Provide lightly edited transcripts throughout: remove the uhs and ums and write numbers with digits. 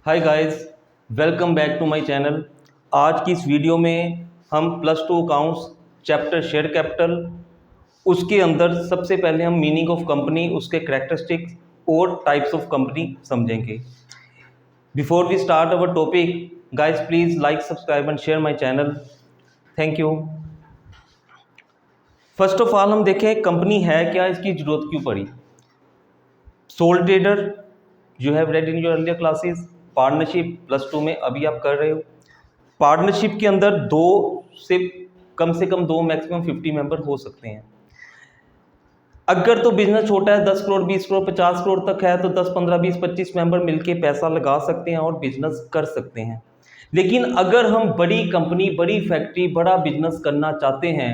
Hi guys, welcome back to my channel. आज की इस वीडियो में हम +2 अकाउंट्स चैप्टर शेयर कैपिटल, उसके अंदर सबसे पहले हम मीनिंग ऑफ कंपनी, उसके करैक्टरिस्टिक्स और टाइप्स ऑफ कंपनी समझेंगे। Before we start our topic, guys please like, subscribe and share my channel. Thank you. First of all हम देखें कंपनी है क्या, इसकी ज़रूरत क्यों पड़ी। Sole trader you have read in your earlier classes. Partnership +2 में अभी आप कर रहे हो। पार्टनरशिप के अंदर से कम दो मैक्सिमम 50 मेंबर हो सकते हैं। अगर तो बिजनेस छोटा है, 10 करोड़ 20 करोड़ 50 करोड़ तक है, तो 10 15 20 25 मेंबर मिलके पैसा लगा सकते हैं और बिजनेस कर सकते हैं। लेकिन अगर हम बड़ी कंपनी, बड़ी फैक्ट्री, बड़ा बिजनेस करना चाहते हैं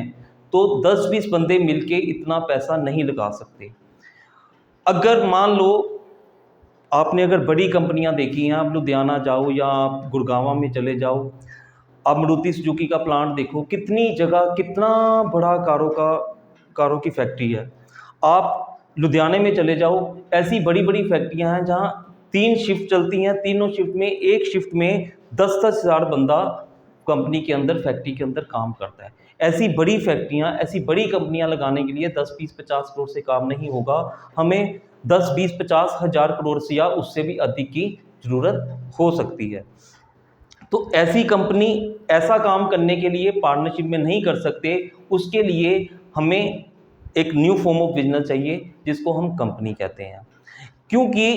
तो 10-20 बंदे मिलके इतना पैसा नहीं लगा सकते। अगर मान लो आपने अगर बड़ी कंपनियां देखी हैं, आप लुधियाना जाओ या आप गुड़गांव में चले जाओ, आप मारुति सुजुकी का प्लांट देखो, कितनी जगह, कितना बड़ा कारों की फैक्ट्री है। आप लुधियाने में चले जाओ, ऐसी बड़ी बड़ी फैक्ट्रियां हैं जहां 3 शिफ्ट चलती हैं, तीनों शिफ्ट में एक शिफ्ट में 10-10 हज़ार बंदा कंपनी के अंदर, फैक्ट्री के अंदर काम करता है। ऐसी बड़ी फैक्ट्रियां, ऐसी बड़ी कंपनियां लगाने के लिए 10-20-50 करोड़ से काम नहीं होगा। हमें 10-20-50 हज़ार करोड़ से या उससे भी अधिक की ज़रूरत हो सकती है। तो ऐसी कंपनी ऐसा काम करने के लिए पार्टनरशिप में नहीं कर सकते। उसके लिए हमें एक न्यू फॉर्म ऑफ बिजनेस चाहिए जिसको हम कंपनी कहते हैं। क्योंकि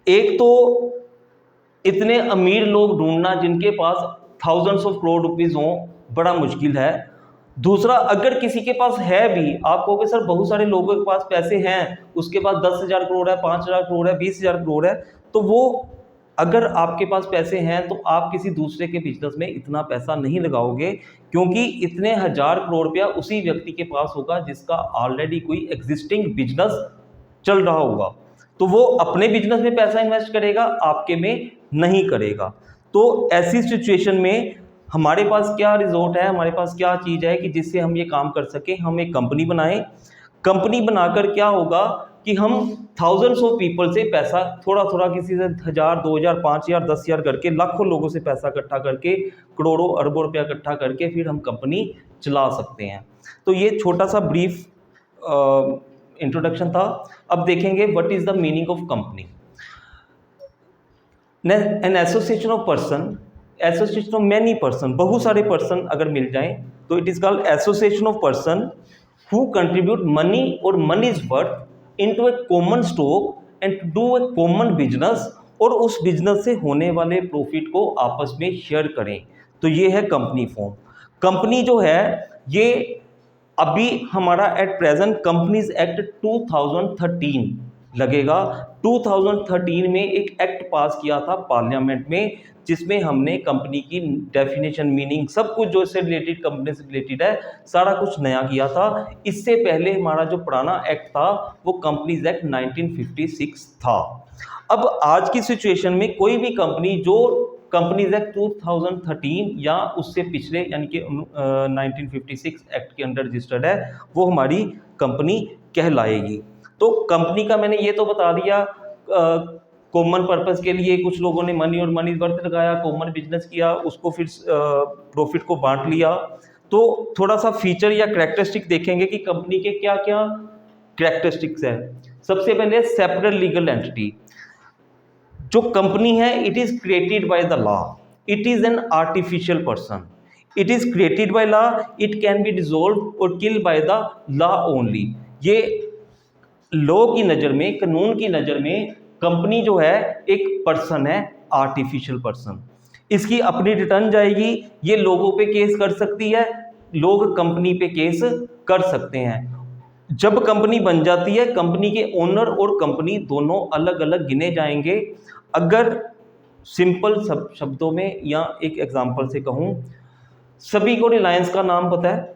एक तो इतने अमीर लोग ढूंढना जिनके पास थाउजेंड्स ऑफ करोड़ रुपीस हों, बड़ा मुश्किल है। दूसरा, अगर किसी के पास है भी, आप कहोगे सर बहुत सारे लोगों के पास पैसे हैं, उसके पास 10,000 करोड़ है, 5,000 करोड़ है, 20,000 करोड़ है, तो वो अगर आपके पास पैसे हैं तो आप किसी दूसरे के बिजनेस में इतना पैसा नहीं लगाओगे, क्योंकि इतने हज़ार करोड़ रुपया उसी व्यक्ति के पास होगा जिसका ऑलरेडी कोई एग्जिस्टिंग बिजनेस चल रहा होगा। तो वो अपने बिजनेस में पैसा इन्वेस्ट करेगा, आपके में नहीं करेगा। तो ऐसी सिचुएशन में हमारे पास क्या रिजोर्ट है, हमारे पास क्या चीज़ है कि जिससे हम ये काम कर सकें। हम एक कंपनी बनाएं। कंपनी बनाकर क्या होगा कि हम थाउजेंड्स ऑफ पीपल से पैसा थोड़ा थोड़ा, किसी से 1000 2000 5000 10,000 करके, लाखों लोगों से पैसा इकट्ठा करके, करोड़ों अरबों रुपया इकट्ठा करके फिर हम कंपनी चला सकते हैं। तो ये छोटा सा ब्रीफ इंट्रोडक्शन था। अब देखेंगे what is the meaning of company. An association of person, association of many person, बहुत सारे पर्सन अगर मिल जाएं तो it is called association of person who contribute money और money is worth into a common stock and to do a common business, और उस business से होने वाले प्रॉफिट को आपस में शेयर करें। तो ये है कंपनी फॉर्म। कंपनी जो है ये अभी हमारा एट प्रेजेंट कंपनीज एक्ट 2013 लगेगा। 2013 में एक एक्ट पास किया था पार्लियामेंट में, जिसमें हमने कंपनी की डेफिनेशन, मीनिंग, सब कुछ जो इससे रिलेटेड, कंपनी से रिलेटेड है, सारा कुछ नया किया था। इससे पहले हमारा जो पुराना एक्ट था वो कंपनीज एक्ट 1956 था। अब आज की सिचुएशन में कोई भी कंपनी जो कंपनीज एक्ट 2013 या उससे पिछले यानी कि 1956 एक्ट के अंडर रजिस्टर्ड है, वो हमारी कंपनी कहलाएगी। तो कंपनी का मैंने ये तो बता दिया, कॉमन पर्पस के लिए कुछ लोगों ने मनी और मनी वर्थ लगाया, कॉमन बिजनेस किया, उसको फिर प्रॉफिट को बांट लिया। तो थोड़ा सा फीचर या करैक्टरिस्टिक देखेंगे कि कंपनी के क्या क्या करैक्टरिस्टिक्स है। सबसे पहले सेपरेट लीगल एंटिटी। जो कंपनी है, it is created by the law, it is an artificial person, it is created by law, it can be dissolve और किल बाय द लॉ ओनली। ये लॉ की नज़र में, कानून की नज़र में कंपनी जो है एक पर्सन है, आर्टिफिशियल पर्सन। इसकी अपनी रिटर्न जाएगी, ये लोगों पे केस कर सकती है, लोग कंपनी पे केस कर सकते हैं। जब कंपनी बन जाती है, कंपनी के ओनर और कंपनी दोनों अलग अलग गिने जाएंगे। अगर सिंपल शब्दों में या एक एग्जांपल से कहूँ, सभी को रिलायंस का नाम पता है।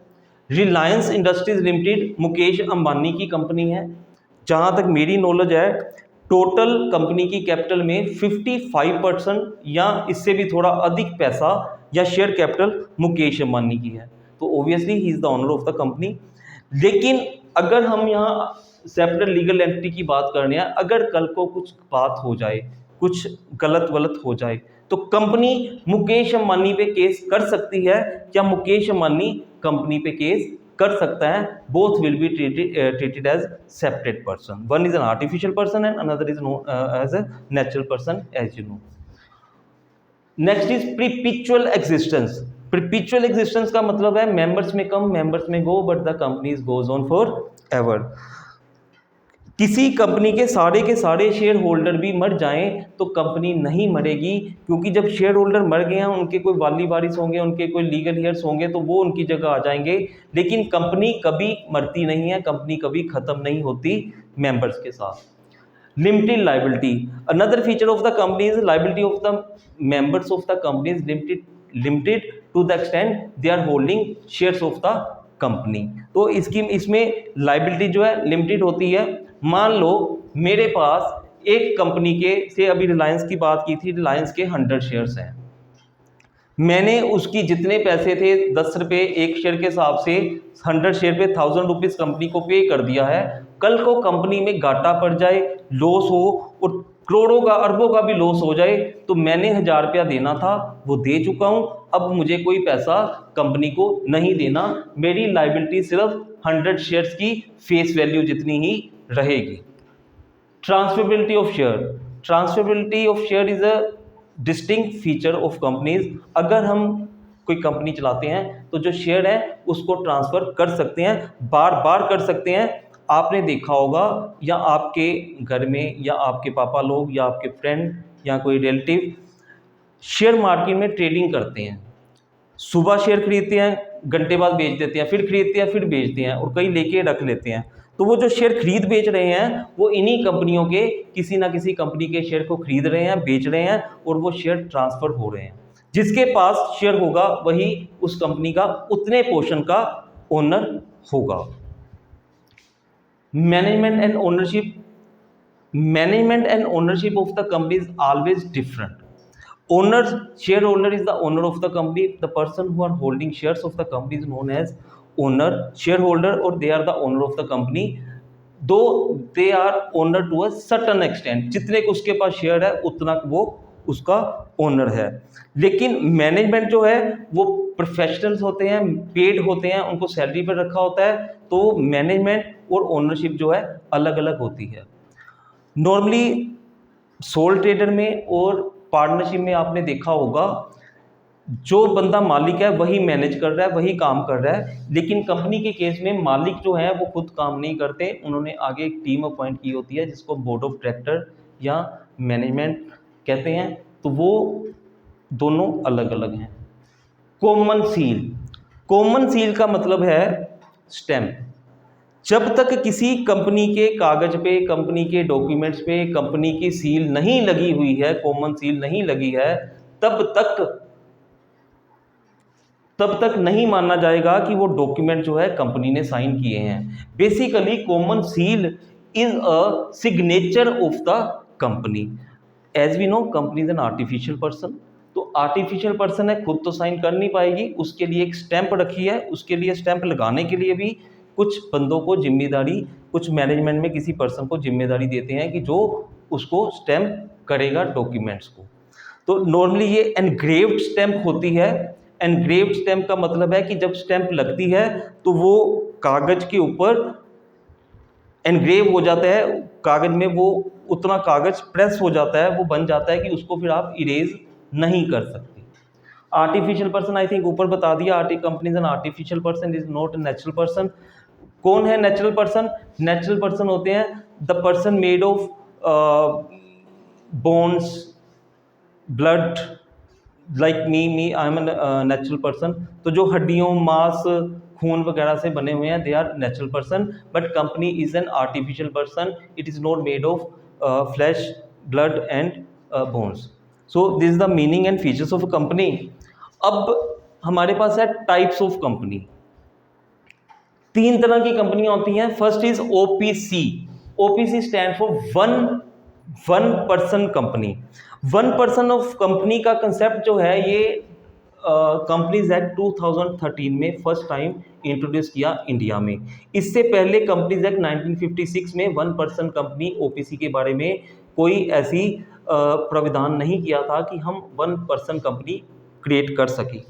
रिलायंस इंडस्ट्रीज लिमिटेड मुकेश अंबानी की कंपनी है। जहाँ तक मेरी नॉलेज है, टोटल कंपनी की कैपिटल में 55% या इससे भी थोड़ा अधिक पैसा या शेयर कैपिटल मुकेश अंबानी की है। तो obviously he is the owner of the company. लेकिन अगर हम यहाँ सेपरेट लीगल एंटिटी की बात कर रहे हैं, अगर कल को कुछ बात हो जाए, कुछ गलत हो जाए। तो कंपनी मुकेश अंबानी पे केस कर सकती है, क्या मुकेश अंबानी कंपनी पे केस कर सकता है? Both will be treated as separate person. One is an artificial person and another is known as a natural person, as you know. Next is perpetual existence. Perpetual existence का मतलब है members में कम members में go but the company goes on for ever. किसी company के सारे share holder भी मर जाएं तो कंपनी नहीं मरेगी, क्योंकि जब शेयर होल्डर मर गए हैं उनके कोई वाली वारिस होंगे, उनके कोई लीगल हेयर्स होंगे तो वो उनकी जगह आ जाएंगे। लेकिन कंपनी कभी मरती नहीं है, कंपनी कभी खत्म नहीं होती मेंबर्स के साथ। Limited liability. Another feature of the company is liability of the members of the company is limited to the extent they are holding shares of the company. तो इसमें liability जो है लिमिटेड होती है। मान लो मेरे पास एक कंपनी के से अभी रिलायंस की बात की थी, रिलायंस के 100 शेयर्स हैं, मैंने उसकी जितने पैसे थे 10 रुपये एक शेयर के हिसाब से 100 शेयर पे 1000 रुपीज़ कंपनी को पे कर दिया है। कल को कंपनी में घाटा पड़ जाए, लॉस हो और करोड़ों का अरबों का भी लॉस हो जाए तो मैंने 1000 रुपया देना था वो दे चुका हूँ, अब मुझे कोई पैसा कंपनी को नहीं देना। मेरी लाइबिलिटी सिर्फ 100 शेयर्स की फेस वैल्यू जितनी ही रहेगी। Transferability of share. Transferability of share is a distinct feature of companies. अगर हम कोई कंपनी चलाते हैं तो जो शेयर है उसको ट्रांसफ़र कर सकते हैं, बार बार कर सकते हैं। आपने देखा होगा या आपके घर में या आपके पापा लोग या आपके फ्रेंड या कोई रिलेटिव शेयर मार्केट में ट्रेडिंग करते हैं, सुबह शेयर खरीदते हैं, घंटे बाद बेच देते हैं, फिर खरीदते हैं, फिर बेचते हैं और कई लेके रख लेते हैं। तो वो जो शेयर खरीद बेच रहे हैं वो इन्हीं कंपनियों के किसी ना किसी कंपनी के शेयर को खरीद रहे हैं, बेच रहे हैं और वो शेयर ट्रांसफ़र हो रहे हैं। जिसके पास शेयर होगा वही उस कंपनी का उतने पोर्शन का ओनर होगा। Management and ownership of the company is always different. Owner, shareholder is the owner of the company. The person who are holding shares of the company is known as owner, shareholder, or they are the owner of the company. Though they are owner to a certain extent, जितने को उसके पास share है उतना वो उसका owner है। लेकिन management जो है वो प्रोफेशनल्स होते हैं, पेड होते हैं, उनको सैलरी पर रखा होता है, तो मैनेजमेंट और ओनरशिप जो है अलग अलग होती है। नॉर्मली सोल ट्रेडर में और पार्टनरशिप में आपने देखा होगा जो बंदा मालिक है वही मैनेज कर रहा है, वही काम कर रहा है। लेकिन कंपनी के केस में मालिक जो है वो खुद काम नहीं करते, उन्होंने आगे एक टीम अपॉइंट की होती है जिसको बोर्ड ऑफ डायरेक्टर या मैनेजमेंट कहते हैं। तो वो दोनों अलग अलग हैं। कॉमन सील का मतलब है स्टैम्प। जब तक किसी कंपनी के कागज पे, कंपनी के डॉक्यूमेंट्स पे कंपनी की सील नहीं लगी हुई है, कॉमन सील नहीं लगी है, तब तक नहीं माना जाएगा कि वो डॉक्यूमेंट जो है कंपनी ने साइन किए हैं। Basically common seal is a signature of the company. As we know company is an artificial person, तो आर्टिफिशियल पर्सन है, खुद तो साइन कर नहीं पाएगी, उसके लिए एक स्टैंप रखी है। उसके लिए स्टैंप लगाने के लिए भी कुछ बंदों को जिम्मेदारी, कुछ मैनेजमेंट में किसी पर्सन को जिम्मेदारी देते हैं कि जो उसको स्टैंप करेगा डॉक्यूमेंट्स को। तो नॉर्मली ये एनग्रेव्ड स्टैंप होती है। एनग्रेव्ड स्टैंप का मतलब है कि जब स्टैंप लगती है तो वो कागज के ऊपर एनग्रेव हो जाता है, कागज में वो उतना कागज प्रेस हो जाता है, वो बन जाता है कि उसको फिर आप इरेज नहीं कर सकते। आर्टिफिशियल पर्सन आई थिंक ऊपर बता दिया, company is an artificial person, is not a natural person. कौन है नेचुरल पर्सन? नेचुरल पर्सन होते हैं the person made of bones, blood, like me I am natural person. तो जो हड्डियों, मांस, खून वगैरह से बने हुए हैं, they are natural person. But company is an artificial person, it is not made of flesh, blood and bones. So this is the meaning and features of company. अब हमारे पास है टाइप्स ऑफ कंपनी। 3 तरह की कंपनियां होती हैं। First is OPC. OPC stand for one person company. One person of company का concept जो है ये कंपनीज एक्ट 2013 में फर्स्ट टाइम इंट्रोड्यूस किया इंडिया में। इससे पहले कंपनीज एक्ट 1956 में वन पर्सन कंपनी ओपीसी के बारे में कोई ऐसी प्राविधान नहीं किया था कि हम 1 पर्सन कंपनी क्रिएट कर सकें।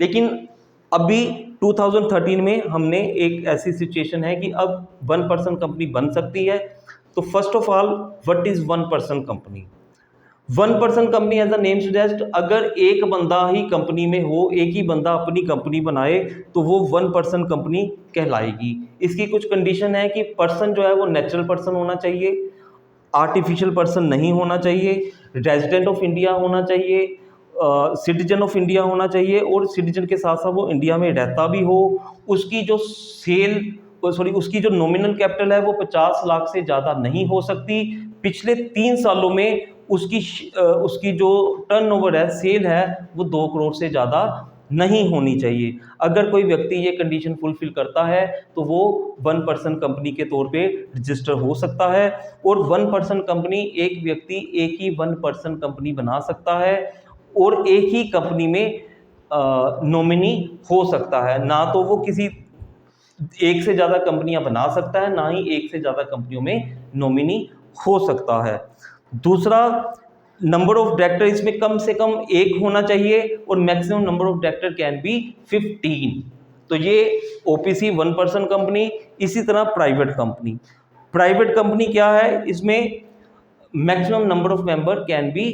लेकिन अभी 2013 में हमने एक ऐसी सिचुएशन है कि अब 1 पर्सन कंपनी बन सकती है। तो first of all, what is 1 person company? 1 person company as a name suggest, अगर एक बंदा ही कंपनी में हो, एक ही बंदा अपनी कंपनी बनाए तो वो 1 पर्सन कंपनी कहलाएगी। इसकी कुछ कंडीशन है कि पर्सन जो है वो नेचुरल पर्सन होना चाहिए, आर्टिफिशियल पर्सन नहीं होना चाहिए, रेजिडेंट ऑफ इंडिया होना चाहिए, सिटीजन ऑफ इंडिया होना चाहिए, और सिटीजन के साथ साथ वो इंडिया में रहता भी हो। उसकी जो उसकी जो नॉमिनल कैपिटल है वो 50 लाख से ज़्यादा नहीं हो सकती। पिछले 3 सालों में उसकी जो टर्नओवर है, सेल है, वो 2 करोड़ से ज़्यादा नहीं होनी चाहिए। अगर कोई व्यक्ति ये कंडीशन फुलफिल करता है तो वो 1 पर्सन कंपनी के तौर पे रजिस्टर हो सकता है। और 1 पर्सन कंपनी, एक व्यक्ति एक ही 1 पर्सन कंपनी बना सकता है और एक ही कंपनी में नॉमिनी हो सकता है। ना तो वो किसी एक से ज़्यादा कंपनियां बना सकता है, ना ही एक से ज़्यादा कंपनियों में नॉमिनी हो सकता है। दूसरा, नंबर ऑफ डायरेक्टर इसमें कम से कम 1 होना चाहिए और maximum number of director can be 15। तो ये ओपीसी 1 पर्सन कंपनी। इसी तरह प्राइवेट कंपनी क्या है? इसमें maximum number of member can B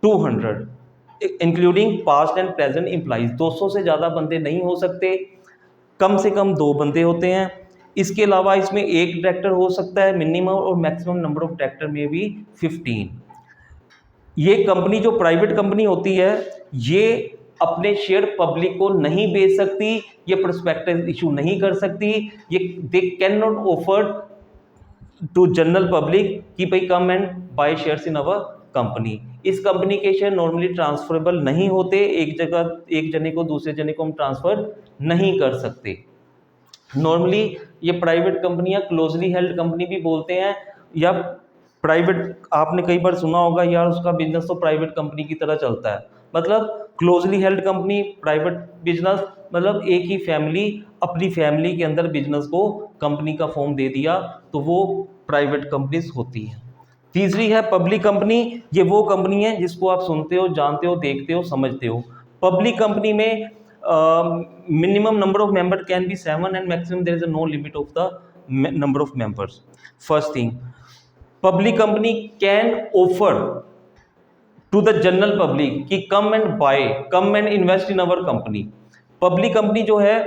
200 including past and present employees. 200 से ज़्यादा बंदे नहीं हो सकते, कम से कम 2 बंदे होते हैं। इसके अलावा इसमें 1 डायरेक्टर हो सकता है मिनिमम, और मैक्सिमम नंबर ऑफ डायरेक्टर में भी 15। ये कंपनी जो प्राइवेट कंपनी होती है, ये अपने शेयर पब्लिक को नहीं बेच सकती, ये प्रोस्पेक्टस इशू नहीं कर सकती, ये they can not offer to general public कि भाई come and buy shares in our company. इस कंपनी के शेयर नॉर्मली ट्रांसफरेबल नहीं होते, एक जने को दूसरे जने को हम ट्रांसफर नहीं कर सकते। नॉर्मली ये प्राइवेट कंपनियां क्लोजली हेल्ड कंपनी भी बोलते हैं, या प्राइवेट, आपने कई बार सुना होगा यार उसका बिजनेस तो प्राइवेट कंपनी की तरह चलता है। मतलब closely held company, private business, मतलब एक ही फैमिली अपनी फैमिली के अंदर बिजनेस को कंपनी का फॉर्म दे दिया, तो वो प्राइवेट कंपनीज होती हैं। तीसरी है पब्लिक कंपनी। ये वो कंपनी है जिसको आप सुनते हो, जानते हो, देखते हो, समझते हो। पब्लिक कंपनी में minimum number of member can be 7 and maximum there is no limit of the number of members. First thing, public company can offer to the general public कि come and buy, come and invest in our company. Public company जो है,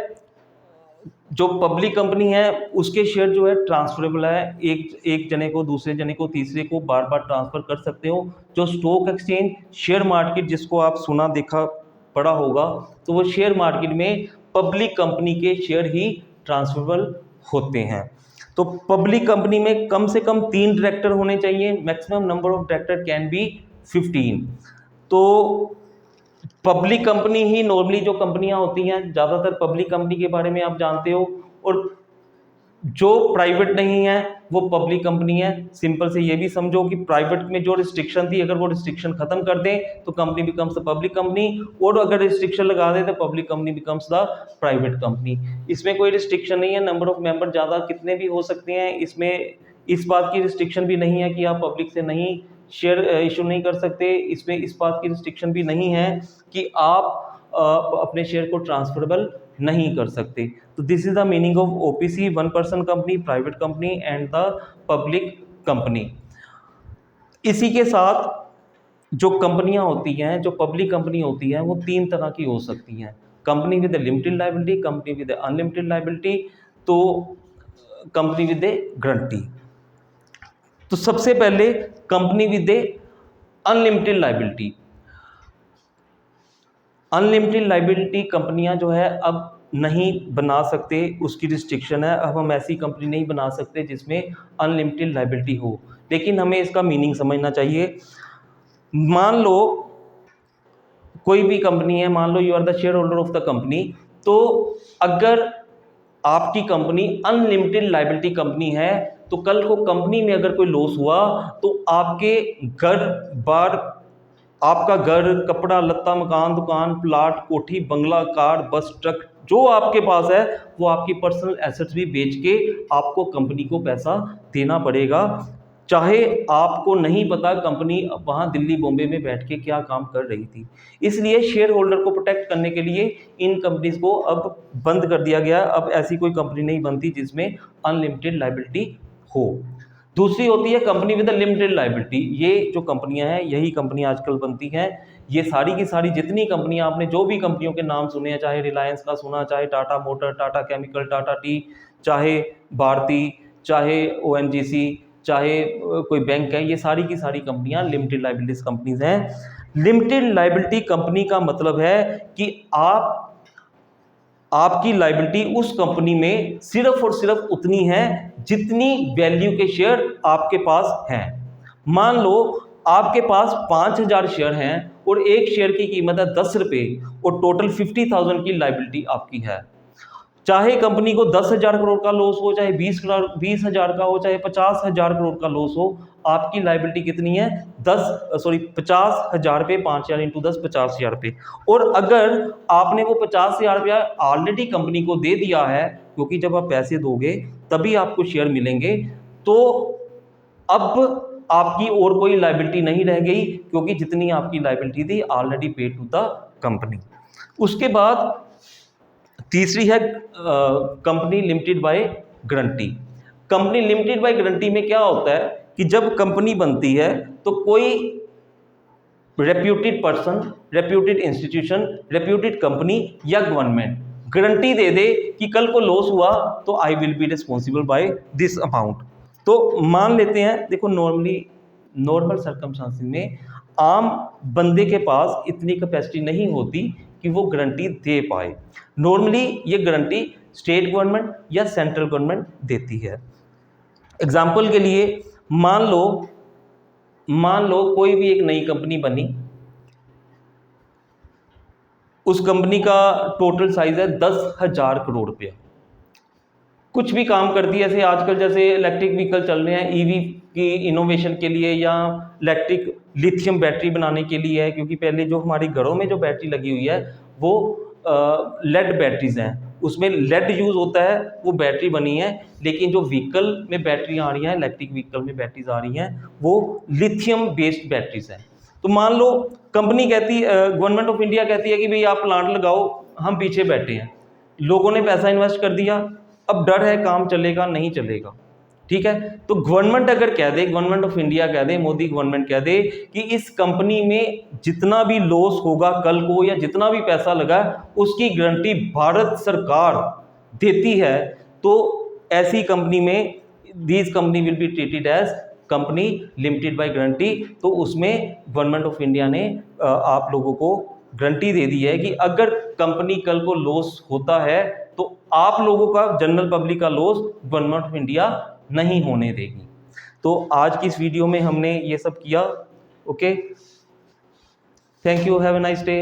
जो public company है उसके share जो है transferable है, एक जने को दूसरे जने को तीसरे को बार बार ट्रांसफर कर सकते हो। जो स्टॉक एक्सचेंज, शेयर मार्केट जिसको आप सुना देखा पड़ा होगा, तो वो शेयर मार्केट में पब्लिक कंपनी के शेयर ही ट्रांसफरेबल होते हैं। तो पब्लिक कंपनी में कम से कम 3 डायरेक्टर होने चाहिए, maximum number of director can be 15। तो पब्लिक कंपनी ही नॉर्मली जो कंपनियां होती हैं, ज़्यादातर पब्लिक कंपनी के बारे में आप जानते हो, और जो प्राइवेट नहीं है वो पब्लिक कंपनी है। सिंपल से ये भी समझो कि प्राइवेट में जो रिस्ट्रिक्शन थी, अगर वो रिस्ट्रिक्शन खत्म कर दें तो company becomes the public company, और अगर रिस्ट्रिक्शन लगा दें तो public company becomes the private company. इसमें कोई रिस्ट्रिक्शन नहीं है, नंबर ऑफ मेंबर ज़्यादा कितने भी हो सकते हैं। इसमें इस बात की रिस्ट्रिक्शन भी नहीं है कि आप पब्लिक से नहीं शेयर इशू नहीं कर सकते। इसमें इस बात की रिस्ट्रिक्शन भी नहीं है कि आप अपने शेयर को ट्रांसफरेबल नहीं कर सकते। तो this is the meaning of OPC, 1 person company, private company and the public company. इसी के साथ जो कंपनियां होती हैं, जो पब्लिक कंपनी होती हैं, वो 3 तरह की हो सकती हैं। Company with limited liability, company with unlimited liability, तो कंपनी विद गारंटी। तो सबसे पहले company with unlimited liability. Unlimited liability कंपनियां जो है अब नहीं बना सकते, उसकी रिस्ट्रिक्शन है। अब हम ऐसी कंपनी नहीं बना सकते जिसमें अनलिमिटेड लायबिलिटी हो। लेकिन हमें इसका मीनिंग समझना चाहिए। मान लो कोई भी कंपनी है, मान लो you are the shareholder of the company, तो अगर आपकी कंपनी अनलिमिटेड लायबिलिटी कंपनी है, तो कल को कंपनी में अगर कोई लॉस हुआ तो आपके घर बार, आपका घर, कपड़ा लत्ता, मकान, दुकान, प्लाट, कोठी, बंगला, कार, बस, ट्रक जो आपके पास है, वो आपकी पर्सनल एसेट्स भी बेच के आपको कंपनी को पैसा देना पड़ेगा। चाहे आपको नहीं पता कंपनी वहाँ दिल्ली बॉम्बे में बैठ के क्या काम कर रही थी। इसलिए शेयर होल्डर को प्रोटेक्ट करने के लिए इन कंपनीज को अब बंद कर दिया गया। अब ऐसी कोई कंपनी नहीं बनती जिसमें अनलिमिटेड लायबिलिटी हो। दूसरी होती है कंपनी विद लिमिटेड लायबिलिटी। ये जो कंपनियां हैं यही कंपनी आजकल बनती हैं। ये सारी की सारी जितनी कंपनियां, आपने जो भी कंपनियों के नाम सुने हैं, चाहे रिलायंस का सुना, चाहे Tata motor, Tata chemical, Tata T, चाहे भारती, चाहे ओएनजीसी, चाहे कोई बैंक है, ये सारी की सारी कंपनियां लिमिटेड लायबिलिटीज कंपनीज हैं। लिमिटेड लायबिलिटी कंपनी का मतलब है कि आपकी लायबिलिटी उस कंपनी में सिर्फ और सिर्फ उतनी है जितनी वैल्यू के शेयर आपके पास हैं। मान लो आपके पास 5000 शेयर हैं और एक शेयर की कीमत है 10 रुपये और टोटल 50,000 की लायबिलिटी आपकी है। चाहे कंपनी को 10,000 करोड़ का लॉस हो, चाहे 20,000 का हो, चाहे 50,000 करोड़ का लॉस हो, आपकी लायबिलिटी कितनी है? 50,000 पे 5,000 इंटू 10, 50,000 रुपये। और अगर आपने वो 50,000 रुपया ऑलरेडी कंपनी को दे दिया है, क्योंकि जब आप पैसे दोगे तभी आपको शेयर मिलेंगे, तो अब आपकी और कोई लायबिलिटी नहीं रह गई, क्योंकि जितनी आपकी लायबिलिटी थी already paid to the company. उसके बाद तीसरी है company limited by guarantee. Company limited by guarantee में क्या होता है कि जब कंपनी बनती है तो कोई reputed person, reputed institution, reputed company या गवर्नमेंट गारंटी दे दे कि कल को लॉस हुआ तो I will be responsible by this amount. तो मान लेते हैं, देखो नॉर्मल सर्कमस्टांसेस में आम बंदे के पास इतनी कैपेसिटी नहीं होती कि वो गारंटी दे पाए। नॉर्मली ये गारंटी स्टेट गवर्नमेंट या सेंट्रल गवर्नमेंट देती है। एग्जाम्पल के लिए मान लो कोई भी एक नई कंपनी बनी, उस कंपनी का टोटल साइज है 10,000 करोड़ रुपया। कुछ भी काम करती है, ऐसे आजकल जैसे इलेक्ट्रिक व्हीकल चल रहे हैं, ईवी की इनोवेशन के लिए या इलेक्ट्रिक लिथियम बैटरी बनाने के लिए है, क्योंकि पहले जो हमारे घरों में जो बैटरी लगी हुई है वो लेड बैटरीज हैं, उसमें लेड यूज़ होता है, वो बैटरी बनी है। लेकिन जो व्हीकल में बैटरी आ रही हैं, इलेक्ट्रिक व्हीकल में बैटरीज आ रही हैं, वो लिथियम बेस्ड बैटरीज हैं। तो मान लो कंपनी कहती, गवर्नमेंट ऑफ इंडिया कहती है कि भाई आप प्लांट लगाओ, हम पीछे बैठे हैं, लोगों ने पैसा इन्वेस्ट कर दिया, अब डर है काम चलेगा नहीं चलेगा, ठीक है। तो गवर्नमेंट अगर कह दे, गवर्नमेंट ऑफ इंडिया कह दे, मोदी गवर्नमेंट कह दे कि इस कंपनी में जितना भी लॉस होगा कल को या जितना भी पैसा लगा उसकी गारंटी भारत सरकार देती है, तो ऐसी कंपनी में this company will be treated as company limited by guarantee. तो उसमें गवर्नमेंट ऑफ इंडिया ने आप लोगों को गारंटी दे दी है कि अगर कंपनी कल को लॉस होता है तो आप लोगों का, जनरल पब्लिक का लॉस गवर्नमेंट ऑफ इंडिया नहीं होने देगी। तो आज की इस वीडियो में हमने ये सब किया। Okay, thank you, have a nice day.